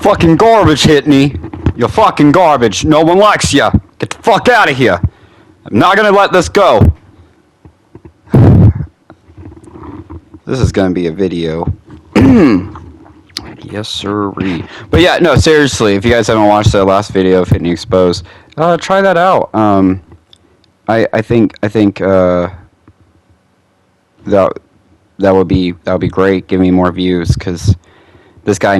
fucking garbage, Hitney. You're fucking garbage. No one likes you. Get the fuck out of here. I'm not gonna let this go. This is gonna be a video. Yes, sirree. But yeah, no, seriously, if you guys haven't watched the last video of Hitney Exposed, try that out. I think that would be great. Give me more views, because this guy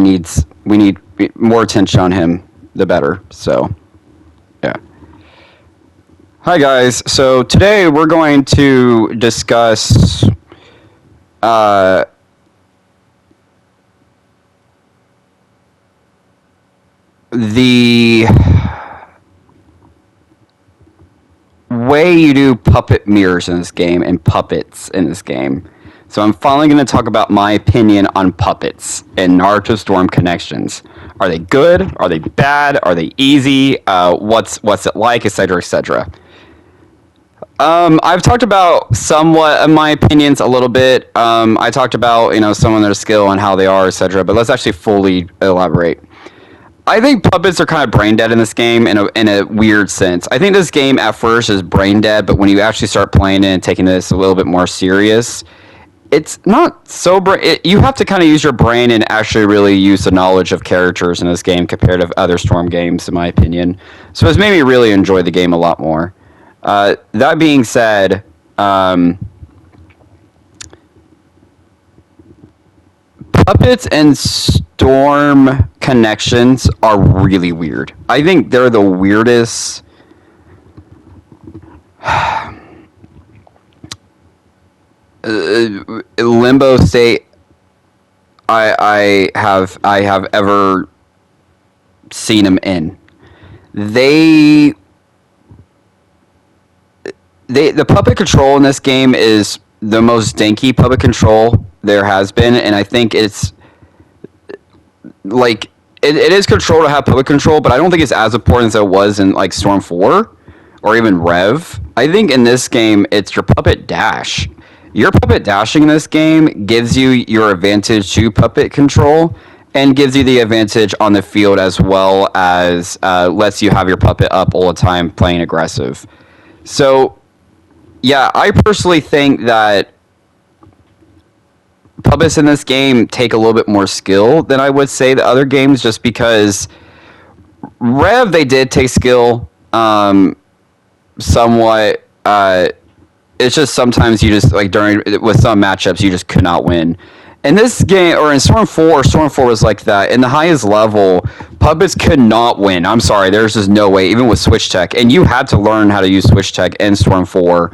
we need more attention on him, the better. So yeah. Hi guys. So today we're going to discuss the way you do puppet mirrors in this game and puppets in this game. So I'm finally going to talk about my opinion on puppets in Naruto Storm Connections. Are they good? Are they bad? Are they easy? What's it like, etc., etc. I've talked about somewhat of my opinions a little bit. I talked about, some of their skill and how they are, etc. But let's actually fully elaborate. I think puppets are kind of brain dead in this game in a weird sense. I think this game at first is brain dead, but when you actually start playing it and taking this a little bit more serious, it's not so you have to kind of use your brain and actually really use the knowledge of characters in this game compared to other Storm games, in my opinion. So it's made me really enjoy the game a lot more. That being said, puppets and Storm Connections are really weird. I think they're the weirdest. Limbo state I have ever seen them in. The puppet control in this game is the most dinky puppet control there has been, and I think it's like it is control to have puppet control, but I don't think it's as important as it was in like Storm 4 or even Rev. I think in this game it's your puppet dash. Your puppet dashing in this game gives you your advantage to puppet control and gives you the advantage on the field, as well as lets you have your puppet up all the time playing aggressive. So yeah, I personally think that puppets in this game take a little bit more skill than I would say the other games, just because Rev, they did take skill somewhat. It's just sometimes you just, like, with some matchups, you just could not win. In this game, or in Storm 4 was like that. In the highest level, puppets could not win. I'm sorry, there's just no way, even with Switch Tech. And you had to learn how to use Switch Tech in Storm 4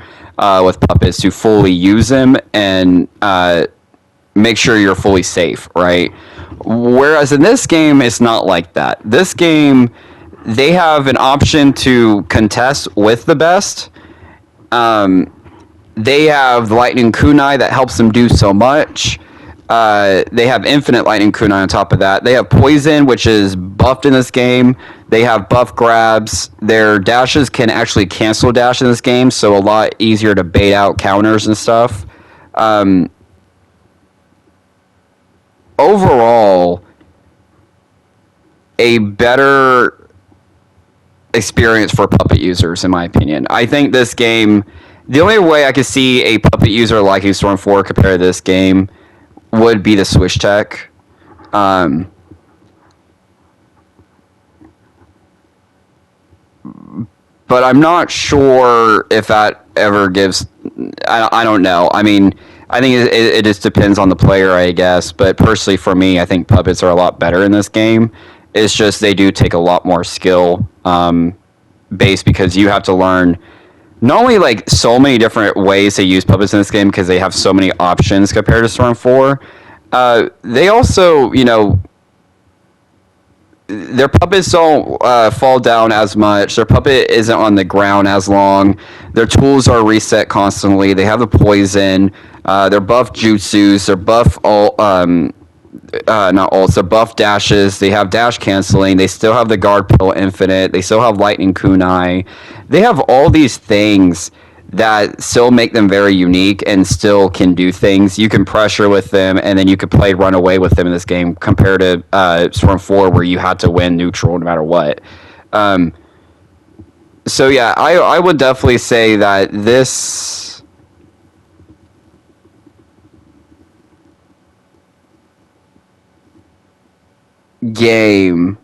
with puppets to fully use them and make sure you're fully safe, right? Whereas in this game, it's not like that. This game, they have an option to contest with the best. They have Lightning Kunai that helps them do so much. They have Infinite Lightning Kunai on top of that. They have Poison, which is buffed in this game. They have buff grabs. Their dashes can actually cancel dash in this game, so a lot easier to bait out counters and stuff. Overall, a better experience for puppet users, in my opinion. I think this game, the only way I could see a puppet user liking Storm 4 compared to this game would be the Switch Tech. But I'm not sure if that ever gives... I don't know. I mean, I think it just depends on the player, I guess. But personally, for me, I think puppets are a lot better in this game. It's just they do take a lot more skill base, because you have to learn not only like so many different ways to use puppets in this game, because they have so many options compared to Storm 4. They also, their puppets don't fall down as much. Their puppet isn't on the ground as long. Their tools are reset constantly. They have the poison. They're buff jutsus. They're buff not ults. They're buff dashes. They have dash canceling. They still have the guard pill infinite. They still have lightning kunai. They have all these things that still make them very unique and still can do things. You can pressure with them, and then you could play run away with them in this game compared to Storm 4, where you had to win neutral no matter what. Um, so yeah, I would definitely say that this game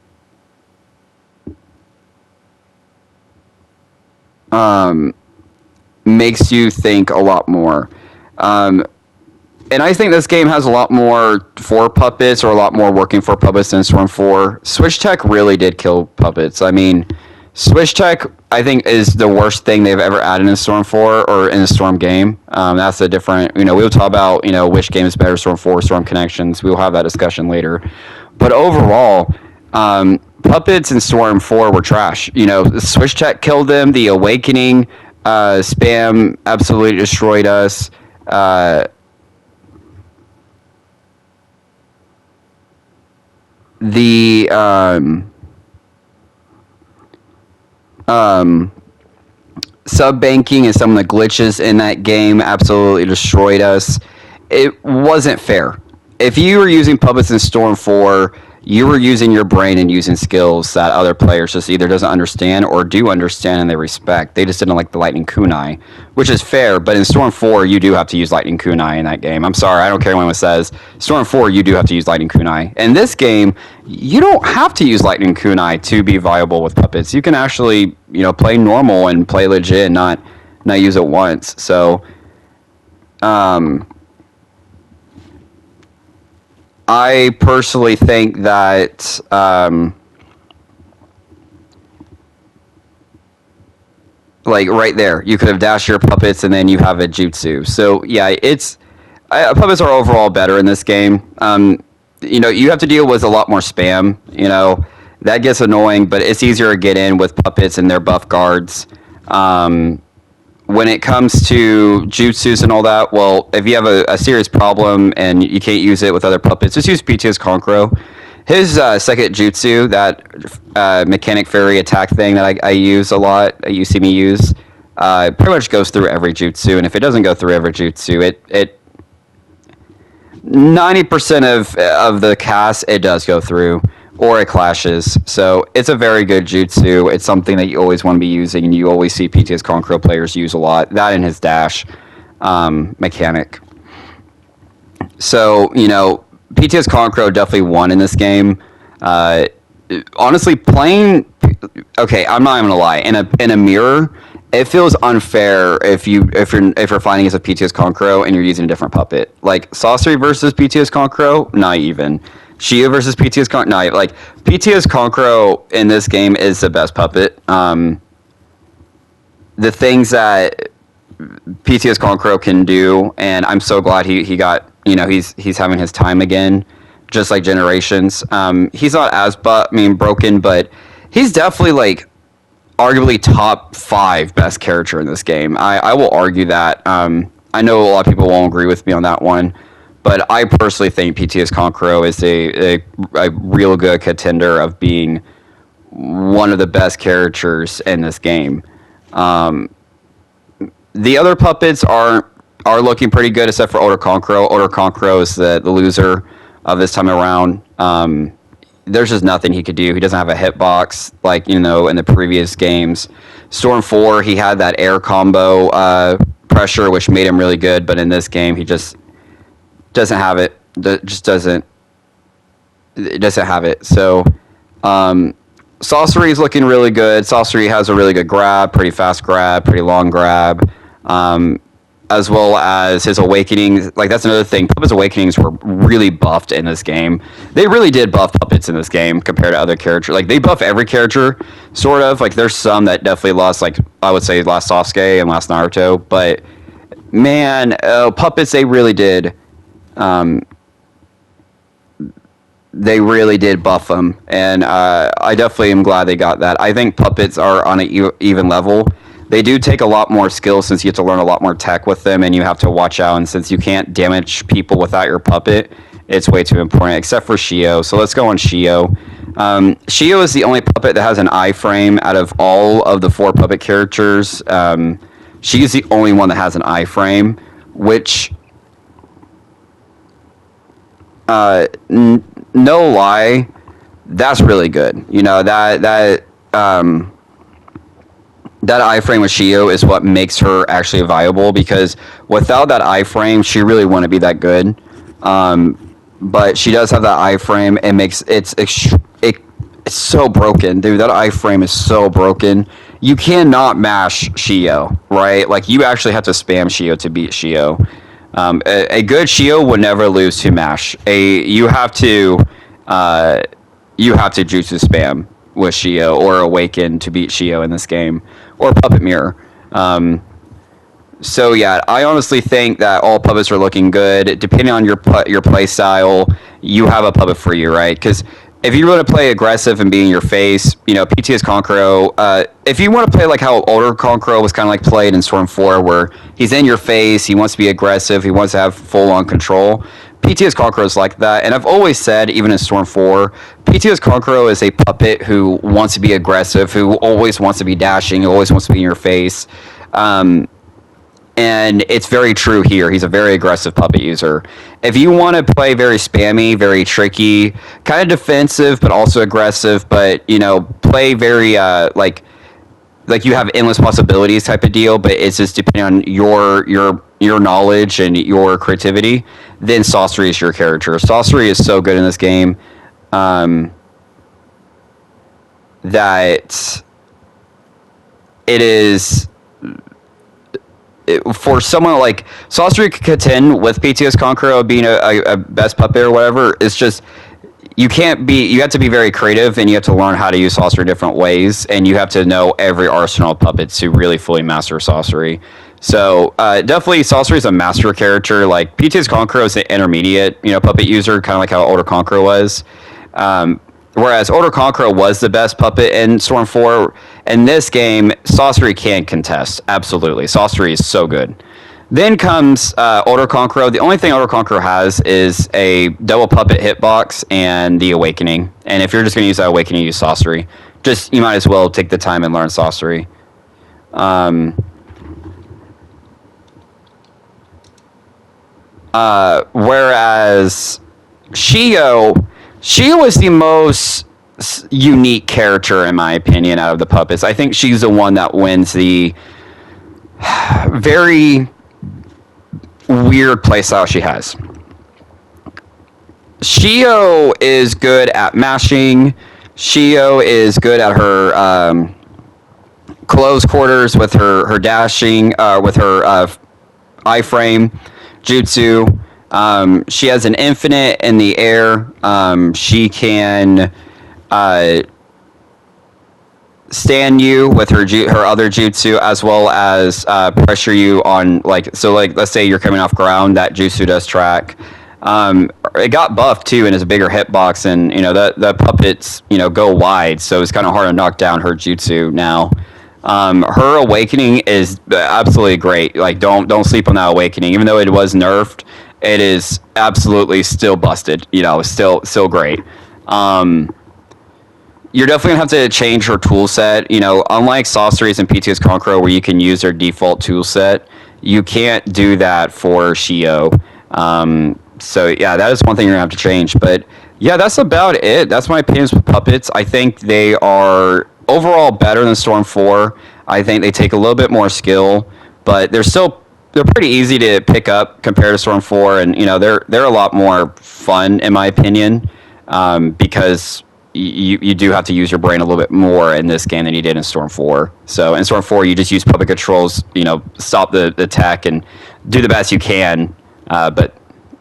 um, makes you think a lot more. Um, and I think this game has a lot more for puppets, or a lot more working for puppets than Storm 4. Switch Tech really did kill puppets. I mean, Switch Tech, I think, is the worst thing they've ever added in Storm 4 or in a Storm game. That's a different, we'll talk about, which game is better, Storm 4, Storm Connections. We'll have that discussion later. But overall, puppets in Storm 4 were trash. Switch Tech killed them. The Awakening spam absolutely destroyed us. The sub banking and some of the glitches in that game absolutely destroyed us. It wasn't fair. If you were using puppets in Storm 4, you were using your brain and using skills that other players just either doesn't understand or do understand and they respect. They just didn't like the lightning kunai, which is fair. But in Storm 4, you do have to use lightning kunai in that game. I'm sorry, I don't care what anyone says. Storm 4, you do have to use lightning kunai. In this game, you don't have to use lightning kunai to be viable with puppets. You can actually, play normal and play legit, and not use it once. So, I personally think that like right there, you could have dashed your puppets and then you have a jutsu. So yeah, puppets are overall better in this game. You have to deal with a lot more spam. That gets annoying, but it's easier to get in with puppets and their buff guards. When it comes to jutsus and all that, well, if you have a serious problem and you can't use it with other puppets, just use PTS Konkuro. His second jutsu, that mechanic fairy attack thing that I use a lot, that you see me use, pretty much goes through every jutsu. And if it doesn't go through every jutsu, it 90% of the cast it does go through, or it clashes. So it's a very good jutsu. It's something that you always want to be using, and you always see PTS Konkuro players use a lot. That and his dash mechanic. So, PTS Konkuro definitely won in this game. Honestly, playing... Okay, I'm not even gonna lie. In a mirror, it feels unfair if you're fighting as a PTS Konkuro and you're using a different puppet. Like, Saucery versus PTS Konkuro, not even. Shio versus PTS Konkuro, no, like, PTS Konkuro in this game is the best puppet. The things that PTS Konkuro can do, and I'm so glad he got, he's having his time again, just like Generations. He's not as broken, but he's definitely, like, arguably top 5 best character in this game. I will argue that. I know a lot of people won't agree with me on that one. But I personally think PTS Konkuro is a real good contender of being one of the best characters in this game. The other puppets are looking pretty good, except for Older Konkuro. Older Konkuro is the loser of this time around. There's just nothing he could do. He doesn't have a hitbox like, in the previous games. Storm 4, he had that air combo pressure, which made him really good. But in this game, he just doesn't have it. It doesn't have it. So, Saucery is looking really good. Saucery has a really good grab, pretty fast grab, pretty long grab, as well as his Awakenings. Like, that's another thing. Puppets' Awakenings were really buffed in this game. They really did buff puppets in this game compared to other characters. Like, they buff every character, sort of. Like, there's some that definitely lost, like, I would say last Sasuke and last Naruto. But, man, puppets, they really did. They really did buff them, and I definitely am glad they got that. I think puppets are on an even level. They do take a lot more skill, since you have to learn a lot more tech with them, and you have to watch out, and since you can't damage people without your puppet, it's way too important, except for Shio. So let's go on Shio. Shio is the only puppet that has an iframe out of all of the 4 puppet characters. She's the only one that has an iframe, which, no lie, that's really good. You know, that iframe with Shio is what makes her actually viable, because without that iframe, she really wouldn't be that good. But she does have that iframe. It makes it's so broken, dude. That iframe is so broken. You cannot mash Shio, right? Like, you actually have to spam Shio to beat Shio. A good Shio would never lose to mash. You have to jutsu spam with Shio or awaken to beat Shio in this game, or puppet mirror. So yeah, I honestly think that all puppets are looking good. Depending on your play style, you have a puppet for you, right? Because if you want to play aggressive and be in your face, you know, PTS Konkuro. If you want to play like how older Konkuro was kind of like played in Storm 4, where he's in your face, he wants to be aggressive, he wants to have full on control. PTS Konkuro is like that, and I've always said, even in Storm 4, PTS Konkuro is a puppet who wants to be aggressive, who always wants to be dashing, who always wants to be in your face. And it's very true here. He's a very aggressive puppet user. If you want to play very spammy, very tricky, kind of defensive, but also aggressive, but, you know, play very, like you have endless possibilities type of deal, but it's just depending on your knowledge and your creativity, then Sorcery is your character. Sorcery is so good in this game, that it is... for someone like Sorcery could contend with PTS Konkuro being a best puppet or whatever. It's just, you have to be very creative, and you have to learn how to use Sorcery different ways, and you have to know every arsenal of puppets to really fully master Sorcery. So definitely Sorcery is a master character. Like, PTS Konkuro is an intermediate, you know, puppet user, kind of like how older Konkuro was. Whereas older Konkuro was the best puppet in Storm 4. In this game, Sorcery can contest. Absolutely. Sorcery is so good. Then comes older Konkuro. The only thing older Konkuro has is a double puppet hitbox and the Awakening. And if you're just going to use that Awakening, use Sorcery. You might as well take the time and learn Sorcery. Whereas Shio is the most unique character, in my opinion, out of the puppets. I think she's the one that wins the very weird playstyle she has. Shio is good at mashing. Shio is good at her close quarters with her dashing, with her iframe jutsu. She has an infinite in the air. She can stand you with her other jutsu, as well as pressure you on, like, so like, let's say you're coming off ground, that jutsu does track. It got buffed too, and is a bigger hitbox, and you know the puppets, you know, go wide, so it's kind of hard to knock down her jutsu now. Her Awakening is absolutely great. Like, don't sleep on that Awakening, even though it was nerfed. It is absolutely still busted. You know, still great. You're definitely gonna have to change her tool set. You know, unlike Sorceries and PTS Konkuro, where you can use their default tool set, you can't do that for Shio. So yeah, that is one thing you're gonna have to change. But yeah, that's about it. That's my opinions with puppets. I think they are overall better than Storm 4. I think they take a little bit more skill, but they're pretty easy to pick up compared to Storm 4, and you know they're a lot more fun, in my opinion, because you do have to use your brain a little bit more in this game than you did in Storm 4. So in Storm 4, you just use puppet controls, you know, stop the tech and do the best you can. But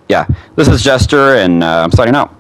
yeah, this is Jester, and I'm signing out.